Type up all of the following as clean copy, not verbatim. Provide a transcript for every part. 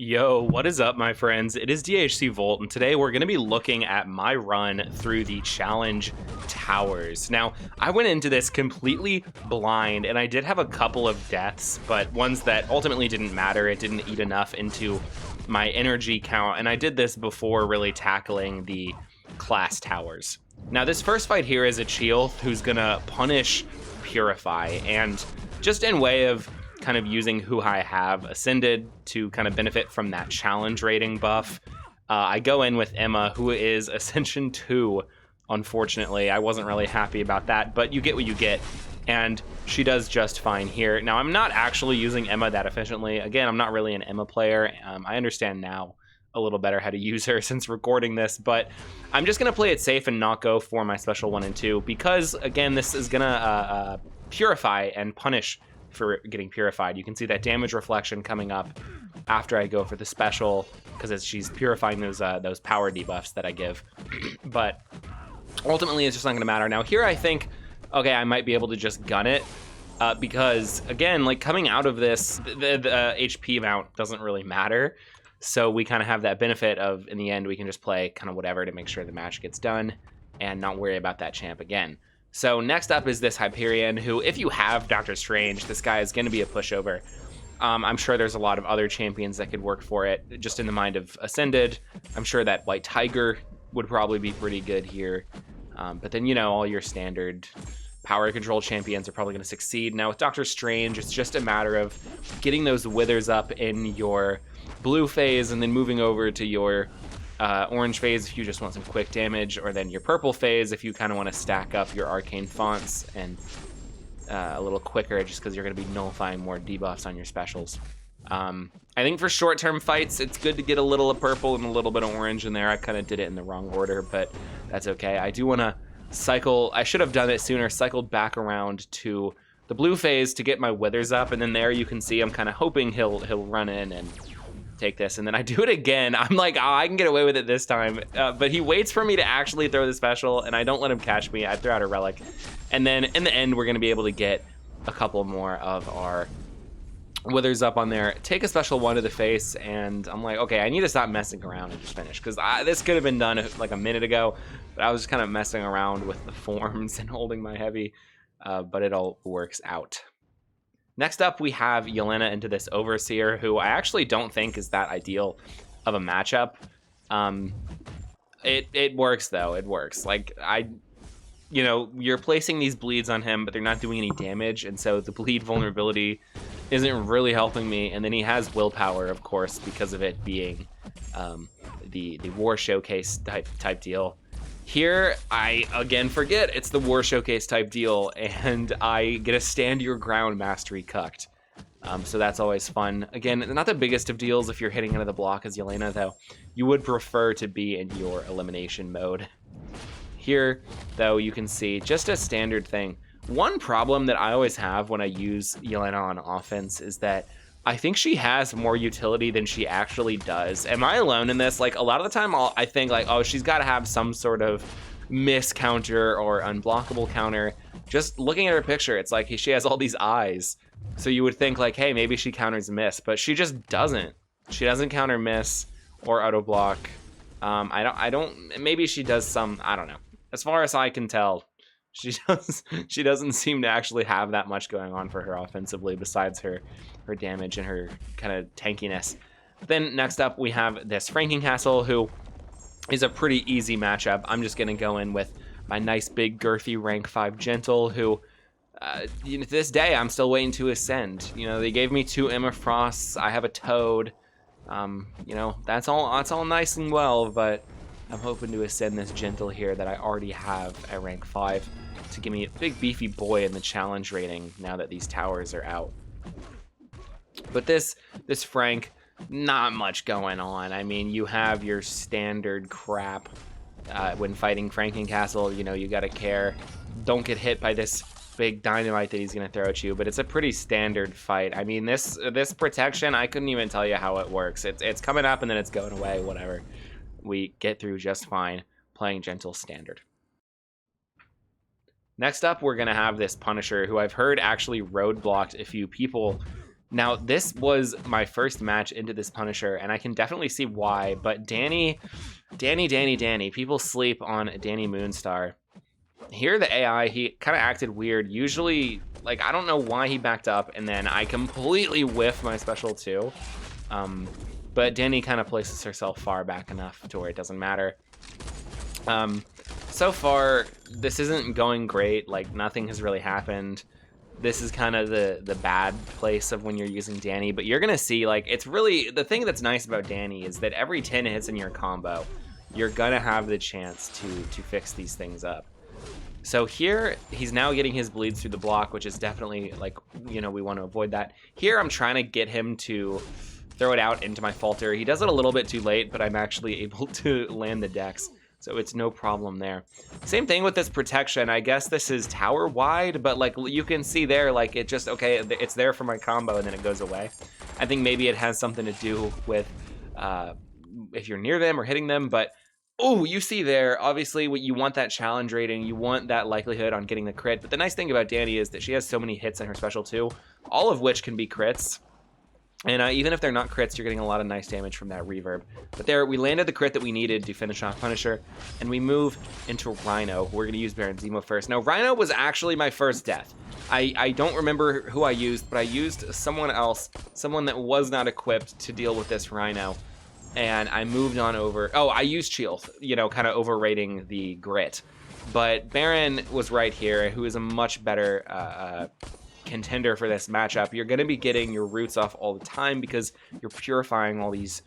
Yo, what is up, my friends? It is dhcvolt, and today we're going to be looking at my run through the challenge towers. Now, I went into this completely blind, and I did have a couple of deaths, but ones that ultimately didn't matter. It didn't eat enough into my energy count, and I did this before really tackling the class towers. Now, this first fight here is a Cheel who's going to punish Purify, and just in way of kind of using who I have ascended to kind of benefit from that challenge rating buff. I go in with Emma, who is Ascension 2, unfortunately. I wasn't really happy about that, but you get what you get, and she does just fine here. Now, I'm not actually using Emma that efficiently. Again, I'm not really an Emma player. I understand now a little better how to use her since recording this, but I'm just going to play it safe and not go for my special 1 and 2 because, again, this is going to purify and punish for getting purified. You can see that damage reflection coming up after I go for the special because she's purifying those power debuffs that I give. But ultimately, it's just not going to matter. Now here, I think, okay, I might be able to just gun it because, again, like coming out of this, the HP amount doesn't really matter. So we kind of have that benefit of, in the end, we can just play kind of whatever to make sure the match gets done and not worry about that champ again. So next up is this Hyperion, who, if you have Doctor Strange, this guy is going to be a pushover. I'm sure there's a lot of other champions that could work for it, just in the mind of Ascended. I'm sure that White Tiger would probably be pretty good here. But then, you know, all your standard power control champions are probably going to succeed. Now, with Doctor Strange, it's just a matter of getting those withers up in your blue phase and then moving over to your orange phase if you just want some quick damage, or then your purple phase if you kind of want to stack up your arcane fonts and a little quicker, just because you're going to be nullifying more debuffs on your specials. I think for short-term fights, it's good to get a little of purple and a little bit of orange in there. I kind of did it in the wrong order, but that's okay. I do want to cycle. I should have done it sooner, cycled back around to the blue phase to get my withers up, and then there you can see I'm kind of hoping he'll run in and take this, and then I do it again. I'm like, oh, I can get away with it this time, but he waits for me to actually throw the special, and I don't let him catch me. I throw out a relic, and then in the end, we're going to be able to get a couple more of our withers up on there, take a special 1 to the face, and I'm like, okay, I need to stop messing around and just finish, because this could have been done like a minute ago, but I was just kind of messing around with the forms and holding my heavy, but it all works out. Next up, we have Yelena into this Overseer, who I actually don't think is that ideal of a matchup. It works, though. It works. Like, you know, you're placing these bleeds on him, but they're not doing any damage, and so the bleed vulnerability isn't really helping me. And then he has willpower, of course, because of it being the War Showcase type deal. Here, I again forget it's the War Showcase type deal, and I get a stand your ground mastery cucked. So that's always fun. Again, not the biggest of deals if you're hitting into the block as Yelena, though. You would prefer to be in your elimination mode. Here, though, you can see just a standard thing. One problem that I always have when I use Yelena on offense is that I think she has more utility than she actually does. Am I alone in this? Like, a lot of the time I think like, oh, she's got to have some sort of miss counter or unblockable counter. Just looking at her picture, it's like she has all these eyes. So you would think like, hey, maybe she counters miss, but she just doesn't. She doesn't counter miss or auto block. I don't, maybe she does some, I don't know. As far as I can tell, she doesn't seem to actually have that much going on for her offensively besides her damage and her kind of tankiness. Then next up we have this Frankencastle, who is a pretty easy matchup. I'm just gonna go in with my nice big girthy rank 5 gentle, who you know, to this day I'm still waiting to ascend. You know, they gave me 2 Emma Frosts. I have a Toad. You know, that's all nice and well, but I'm hoping to ascend this gentle here that I already have at rank 5 to give me a big beefy boy in the challenge rating now that these towers are out. But this Frank, not much going on. I mean, you have your standard crap when fighting Frankencastle. You know, you gotta care. Don't get hit by this big dynamite that he's gonna throw at you, but it's a pretty standard fight. I mean, this protection, I couldn't even tell you how it works. It's coming up and then it's going away, whatever. We get through just fine playing gentle standard. Next up, we're going to have this Punisher, who I've heard actually roadblocked a few people Now, this was my first match into this Punisher, and I can definitely see why, but Danny, people sleep on Danny Moonstar. Here, the AI, he kind of acted weird. Usually, like, I don't know why he backed up, and then I completely whiff my special too. But Danny kind of places herself far back enough to where it doesn't matter. So far, this isn't going great. Like, nothing has really happened. This is kind of the bad place of when you're using Danny, but you're gonna see, like, it's really, the thing that's nice about Danny is that every 10 hits in your combo, you're gonna have the chance to fix these things up. So here, he's now getting his bleeds through the block, which is definitely, like, you know, we want to avoid that. Here, I'm trying to get him to throw it out into my falter. He does it a little bit too late, but I'm actually able to land the dex. So it's no problem there. Same thing with this protection. I guess this is tower wide, but like you can see there, like it just, okay, it's there for my combo and then it goes away. I think maybe it has something to do with if you're near them or hitting them, but oh, you see there, obviously you want that challenge rating, you want that likelihood on getting the crit, but the nice thing about Danny is that she has so many hits in her special too, all of which can be crits. And even if they're not crits, you're getting a lot of nice damage from that reverb. But there, we landed the crit that we needed to finish off Punisher, and we move into Rhino. We're going to use Baron Zemo first. Now, Rhino was actually my first death. I don't remember who I used, but I used someone else, someone that was not equipped to deal with this Rhino. And I moved on over. Oh, I used Shield, you know, kind of overrating the grit. But Baron was right here, who is a much better contender for this matchup. You're going to be getting your roots off all the time because you're purifying all these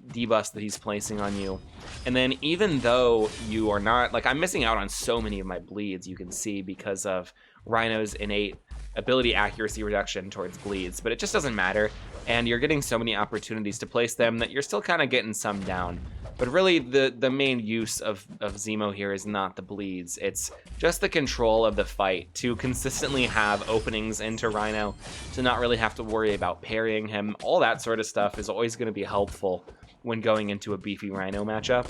debuffs that he's placing on you. And then even though you are not, like, I'm missing out on so many of my bleeds, you can see, because of Rhino's innate ability accuracy reduction towards bleeds, but it just doesn't matter. And you're getting so many opportunities to place them that you're still kind of getting some down. But really, the main use of Zemo here is not the bleeds. It's just the control of the fight, to consistently have openings into Rhino, to not really have to worry about parrying him. All that sort of stuff is always going to be helpful when going into a beefy Rhino matchup.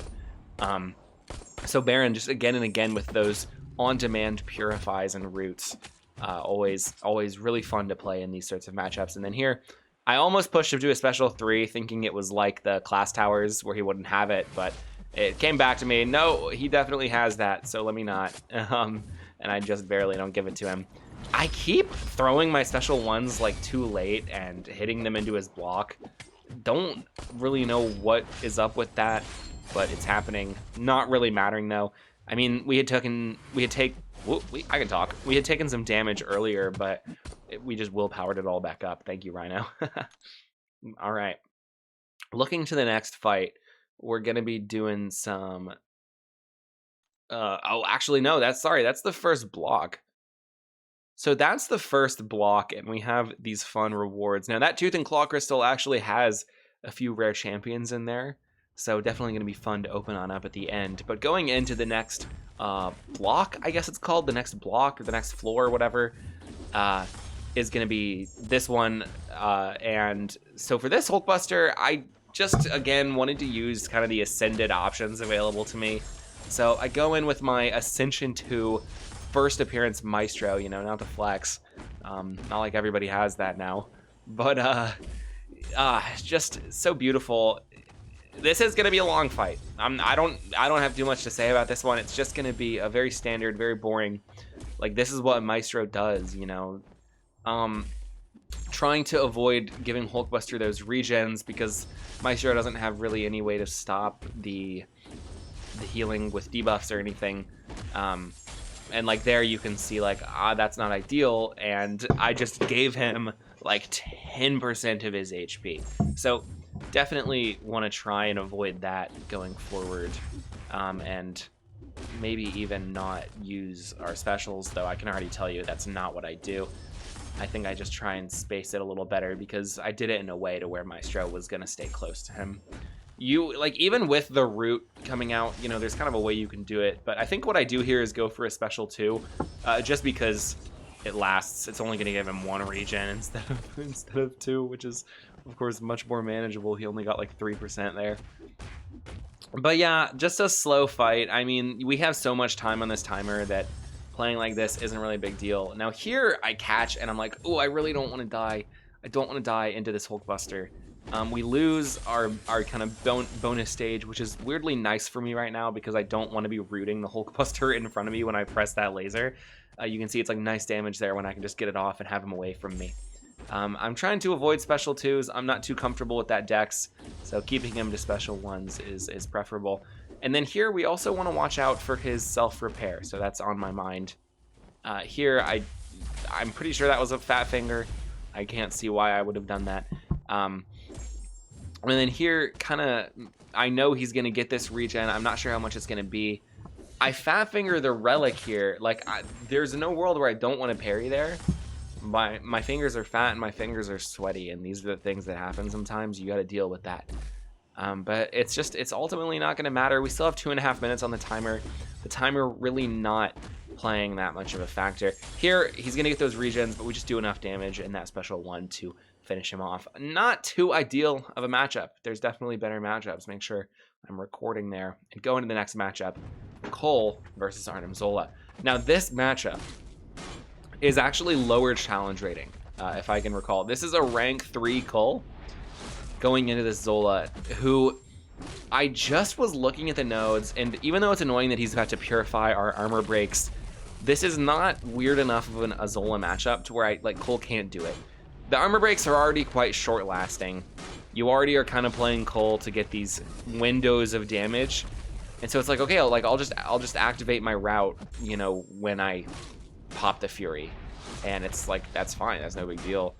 So Baron, just again and again with those on-demand purifies and roots, always really fun to play in these sorts of matchups. And then here, I almost pushed him to a special 3, thinking it was like the class towers where he wouldn't have it, but it came back to me. No, he definitely has that, so let me not. And I just barely don't give it to him. I keep throwing my special ones like too late and hitting them into his block. Don't really know what is up with that, but it's happening. Not really mattering though. I mean, we had taken some damage earlier, but we just willpowered it all back up. Thank you, Rhino. All right. Looking to the next fight, we're going to be doing some... oh, actually, no, that's the first block. So that's the first block, and we have these fun rewards. Now, that Tooth and Claw Crystal actually has a few rare champions in there, so definitely going to be fun to open on up at the end. But going into the next block, I guess it's called, the next block or the next floor or whatever, is going to be this one. And so for this Hulkbuster, I just, again, wanted to use kind of the Ascended options available to me. So I go in with my Ascension 2 first appearance Maestro, you know, not the Flex. Not like everybody has that now. But it's just so beautiful. This is going to be a long fight. I don't have too much to say about this one. It's just going to be a very standard, very boring. Like, this is what Maestro does, you know. Trying to avoid giving Hulkbuster those regens because Maestro doesn't have really any way to stop the healing with debuffs or anything. And like there you can see like, that's not ideal. And I just gave him like 10% of his HP. So definitely want to try and avoid that going forward. And maybe even not use our specials, though I can already tell you that's not what I do. I think I just try and space it a little better because I did it in a way to where Maestro was going to stay close to him. You, like, even with the root coming out, you know, there's kind of a way you can do it. But I think what I do here is go for a special 2, just because it lasts. It's only going to give him 1 regen instead of 2, which is, of course, much more manageable. He only got like 3% there. But yeah, just a slow fight. I mean, we have so much time on this timer that playing like this isn't really a big deal. Now here I catch and I'm like, oh, I really don't want to die. I don't want to die into this Hulkbuster. We lose our kind of bonus stage, which is weirdly nice for me right now because I don't want to be rooting the Hulkbuster in front of me when I press that laser. You can see it's like nice damage there when I can just get it off and have him away from me. I'm trying to avoid special 2s. I'm not too comfortable with that dex, so keeping him to special 1s is preferable. And then here we also want to watch out for his self-repair, so that's on my mind. Here, I'm pretty sure that was a fat finger. I can't see why I would have done that. And then here, kind of, I know he's going to get this regen. I'm not sure how much it's going to be. I fat finger the relic here. Like, there's no world where I don't want to parry there. My fingers are fat and my fingers are sweaty, and these are the things that happen sometimes. You got to deal with that. But it's ultimately not going to matter. We still have 2.5 minutes on the timer. The timer really not playing that much of a factor. Here, he's going to get those regens, but we just do enough damage in that special 1 to finish him off. Not too ideal of a matchup. There's definitely better matchups. Make sure I'm recording there. And go into the next matchup. Cole versus Arnim Zola. Now, this matchup is actually lower challenge rating, if I can recall. This is a rank 3 Cole going into this Zola, who I just was looking at the nodes, and even though it's annoying that he's got to purify our armor breaks, this is not weird enough of a Zola matchup to where Cole can't do it. The armor breaks are already quite short lasting. You already are kind of playing Cole to get these windows of damage, and so it's like, okay, I'll just activate my route, you know, when I pop the Fury, and it's like, that's fine, that's no big deal.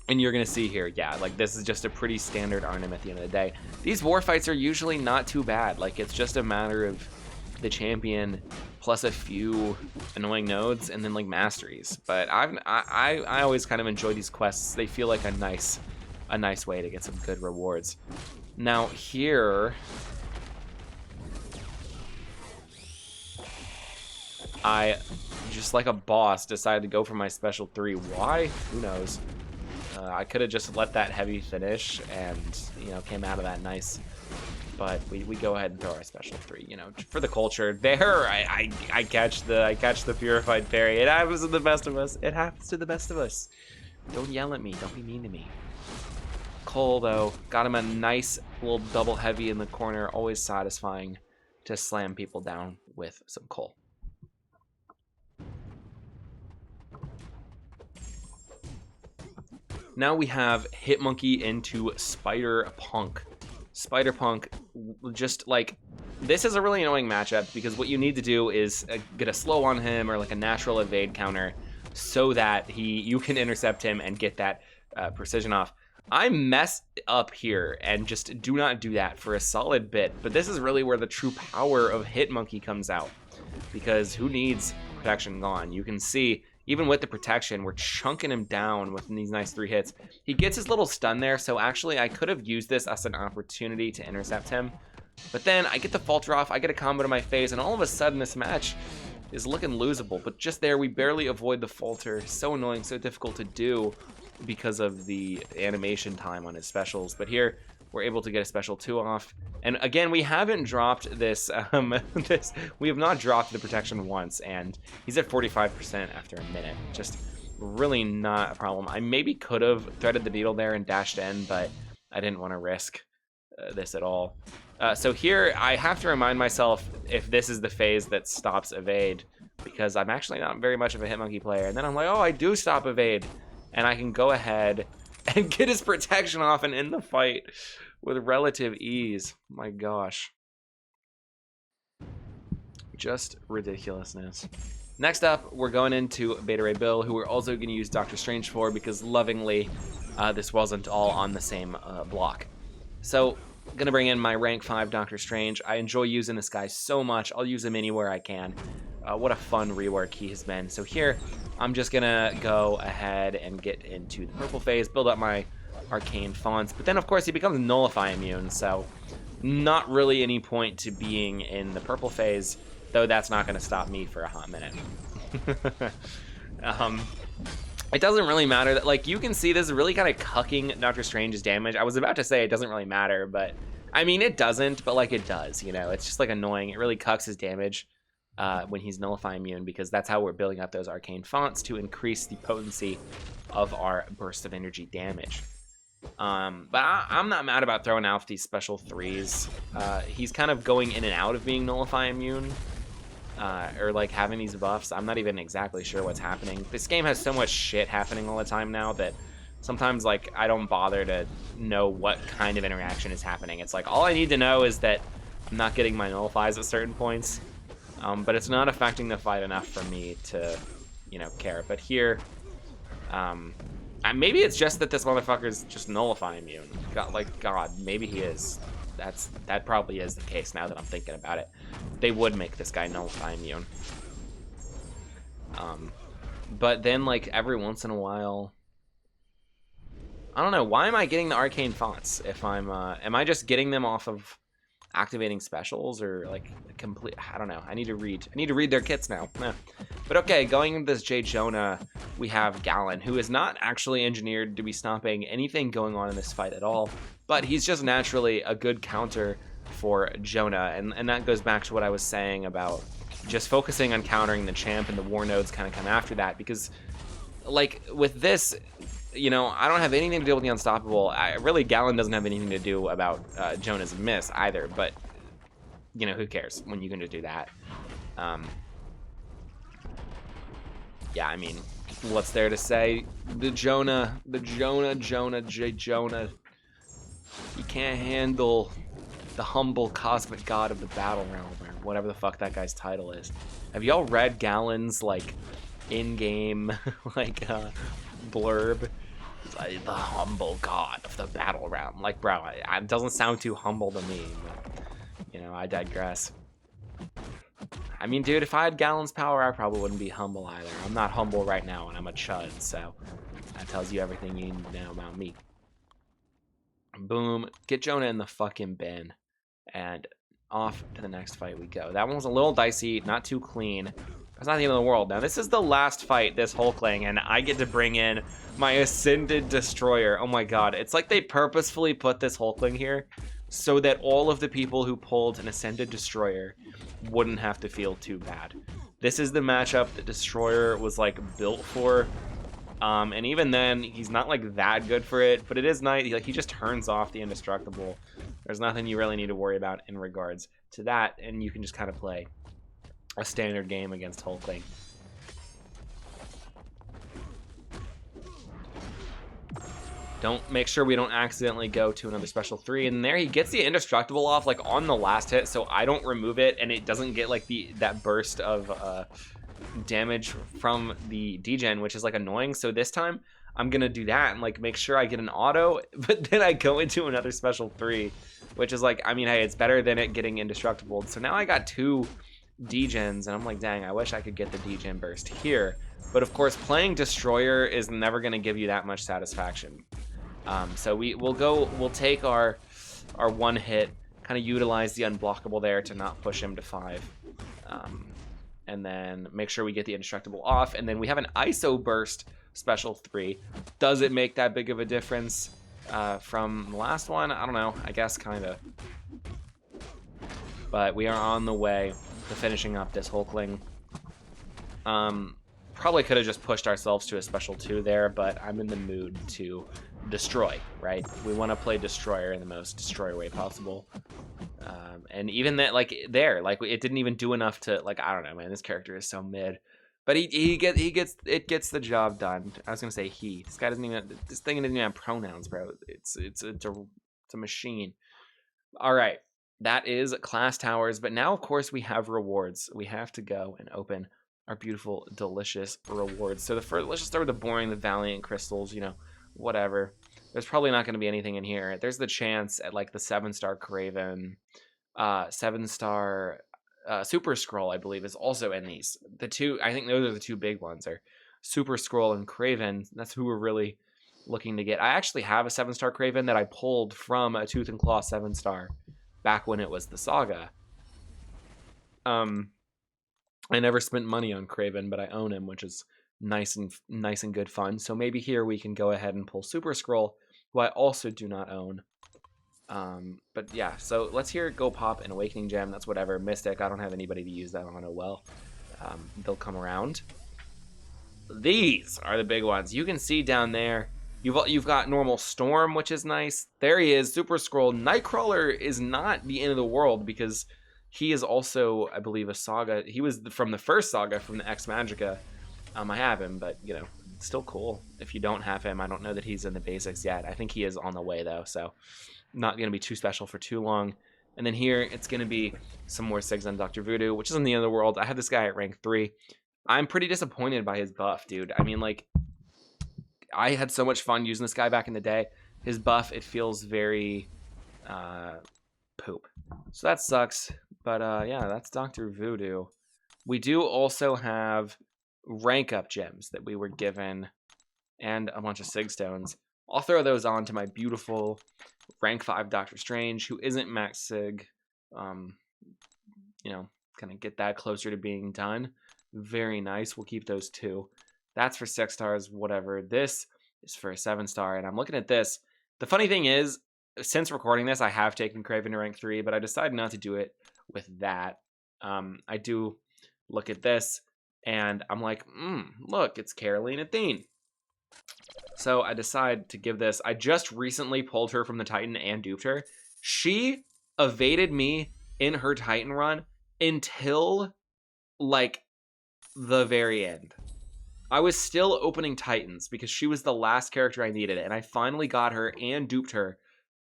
And you're gonna see here, yeah, like this is just a pretty standard Arnim at the end of the day. These war fights are usually not too bad. Like, it's just a matter of the champion plus a few annoying nodes and then like masteries. But I always kind of enjoy these quests. They feel like a nice way to get some good rewards. Now here, I, just like a boss, decided to go for my special 3. Why? Who knows? I could have just let that heavy finish and, you know, came out of that nice. But we go ahead and throw our special 3, you know, for the culture. There, I catch the purified parry. It happens to the best of us. It happens to the best of us. Don't yell at me. Don't be mean to me. Cole, though, got him a nice little double heavy in the corner. Always satisfying to slam people down with some Cole. Now we have Hitmonkey into Spider-Punk. Spider-Punk, just like, this is a really annoying matchup because what you need to do is get a slow on him or like a natural evade counter so that you can intercept him and get that precision off. I messed up here and just do not do that for a solid bit, but this is really where the true power of Hitmonkey comes out, because who needs protection gone? You can see, even with the protection, we're chunking him down with these nice 3 hits. He gets his little stun there, so actually I could have used this as an opportunity to intercept him. But then I get the falter off, I get a combo to my face, and all of a sudden this match is looking losable. But just there, we barely avoid the falter. So annoying, so difficult to do because of the animation time on his specials. But here, we're able to get a special 2 off. And again, we haven't dropped this, we have not dropped the protection once, and he's at 45% after a minute. Just really not a problem. I maybe could have threaded the needle there and dashed in, but I didn't want to risk this at all. So here, I have to remind myself if this is the phase that stops evade, because I'm actually not very much of a Hitmonkey player. And then I'm like, oh, I do stop evade, and I can go ahead and get his protection off and end the fight with relative ease. My gosh. Just ridiculousness. Next up, we're going into Beta Ray Bill, who we're also going to use Doctor Strange for, because lovingly, this wasn't all on the same block. So, I'm going to bring in my rank 5 Doctor Strange. I enjoy using this guy so much. I'll use him anywhere I can. What a fun rework he has been. So here, I'm just going to go ahead and get into the purple phase, build up my arcane fonts, but then of course he becomes nullify immune, so not really any point to being in the purple phase, though that's not going to stop me for a hot minute. It doesn't really matter that, like, you can see this is really kind of cucking Doctor Strange's damage. I was about to say it doesn't really matter, but I mean it doesn't, but like it does, you know. It's just like annoying. It really cucks his damage when he's Nullify immune, because that's how we're building up those arcane fonts to increase the potency of our burst of energy damage. But I'm not mad about throwing out these special 3s. He's kind of going in and out of being Nullify immune, or like having these buffs. I'm not even exactly sure what's happening. This game has so much shit happening all the time now that sometimes like I don't bother to know what kind of interaction is happening. It's like all I need to know is that I'm not getting my nullifies at certain points, but it's not affecting the fight enough for me to, you know, care. But here, maybe it's just that this motherfucker's just Nullify immune. God, maybe he is. That probably is the case now that I'm thinking about it. They would make this guy Nullify immune. But then like every once in a while, I don't know, why am I getting the arcane fonts if I'm am I just getting them off of activating specials or like complete? I don't know. I need to read their kits now. But okay, going into this J. Jonah, we have Gallon, who is not actually engineered to be stopping anything going on in this fight at all, but he's just naturally a good counter for Jonah, and that goes back to what I was saying about just focusing on countering the champ, and the war nodes kind of come after that, because like with this, you know, I don't have anything to do with the unstoppable. Really, Gallon doesn't have anything to do about Jonah's miss either, but you know, who cares when you can just do that. Yeah, I mean, what's there to say? The Jonah, J. Jonah. You can't handle the humble cosmic god of the battle realm, or whatever the fuck that guy's title is. Have y'all read Gallon's like in-game like blurb? Like, the humble god of the battle realm. Like, bro, it doesn't sound too humble to me, but you know, I digress. I mean, dude, if I had Gallon's power, I probably wouldn't be humble either. I'm not humble right now, and I'm a chud, so that tells you everything you need to know about me. Boom. Get Jonah in the fucking bin, and off to the next fight we go. That one was a little dicey, not too clean. That's not the end of the world. Now, this is the last fight, this Hulkling, and I get to bring in my Ascended Destroyer. Oh my god. It's like they purposefully put this Hulkling here so that all of the people who pulled an Ascended Destroyer wouldn't have to feel too bad. This is the matchup that Destroyer was, like, built for. And even then, he's not, like, that good for it, but it is nice. Like, he just turns off the Indestructible. There's nothing you really need to worry about in regards to that, and you can just kind of play a standard game against Hulkling. Make sure we don't accidentally go to another special 3, and there he gets the Indestructible off like on the last hit, so I don't remove it, and it doesn't get like that burst of damage from the degen, which is like annoying. So this time I'm gonna do that and like make sure I get an auto, but then I go into another special 3, which is like, I mean, hey, it's better than it getting Indestructible. So now I got 2 degens, and I'm like, dang, I wish I could get the degen burst here. But of course, playing Destroyer is never going to give you that much satisfaction. So we'll take our one hit, kind of utilize the unblockable there to not push him to 5, and then make sure we get the Indestructible off, and then we have an ISO burst special 3. Does it make that big of a difference from the last one? I don't know. I guess kind of. But we are on the way to finishing up this Hulkling. Probably could have just pushed ourselves to a special 2 there, but I'm in the mood to destroy, right? We want to play Destroyer in the most Destroyer way possible. And even that, like, it didn't even do enough to, like, I don't know, man, this character is so mid. But it gets the job done. I was gonna say he. This guy this thing doesn't even have pronouns, bro. It's a machine. All right. That is class towers, but now of course we have rewards. We have to go and open our beautiful, delicious rewards. So let's just start with the boring, the Valiant crystals, you know, whatever. There's probably not going to be anything in here. There's the chance at like the 7-star Craven, 7-star Super Scroll, I believe, is also in these. The two, I think those are the 2 big ones, are Super Scroll and Craven. That's who we're really looking to get. I actually have a 7-star Craven that I pulled from a Tooth and Claw 7-star. Back when it was the Saga. I never spent money on Craven, but I own him, which is nice and good fun. So maybe here we can go ahead and pull Super Scroll, who I also do not own. But yeah, so let's hear Go Pop and Awakening Gem. That's whatever. Mystic, I don't have anybody to use that on. Oh well. They'll come around. These are the big ones. You can see down there, you've got normal Storm, which is nice. There he is, Super Scroll. Nightcrawler is not the end of the world because he is also, I believe, a Saga. He was from the first Saga from the X Magica. I have him, but you know, still cool. If you don't have him, I don't know that he's in the basics yet. I think he is on the way though, so not gonna be too special for too long. And then here, it's gonna be some more Sigs on Dr. Voodoo, which is in the end of the world. I have this guy at rank 3. I'm pretty disappointed by his buff, dude. I mean, like, I had so much fun using this guy back in the day. His buff, it feels very poop. So that sucks. But yeah, that's Dr. Voodoo. We do also have rank up gems that we were given and a bunch of Sig Stones. I'll throw those on to my beautiful rank 5 Doctor Strange, who isn't max Sig. You know, kind of get that closer to being done. Very nice. We'll keep those 2. That's for 6 stars, whatever. This is for a 7-star, and I'm looking at this. The funny thing is, since recording this, I have taken Craven to rank 3, but I decided not to do it with that. I do look at this, and I'm like, look, it's Caroline Athene. So I decide to give this. I just recently pulled her from the Titan and duped her. She evaded me in her Titan run until, like, the very end. I was still opening Titans because she was the last character I needed, and I finally got her and duped her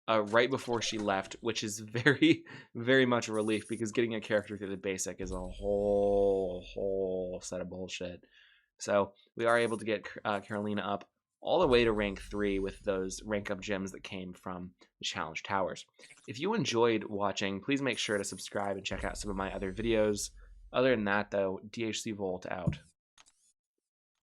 right before she left, which is very, very much a relief because getting a character through the basic is a whole set of bullshit. So we are able to get Carolina up all the way to rank 3 with those rank up gems that came from the challenge towers. If you enjoyed watching, please make sure to subscribe and check out some of my other videos. Other than that, though, dhcvolt out.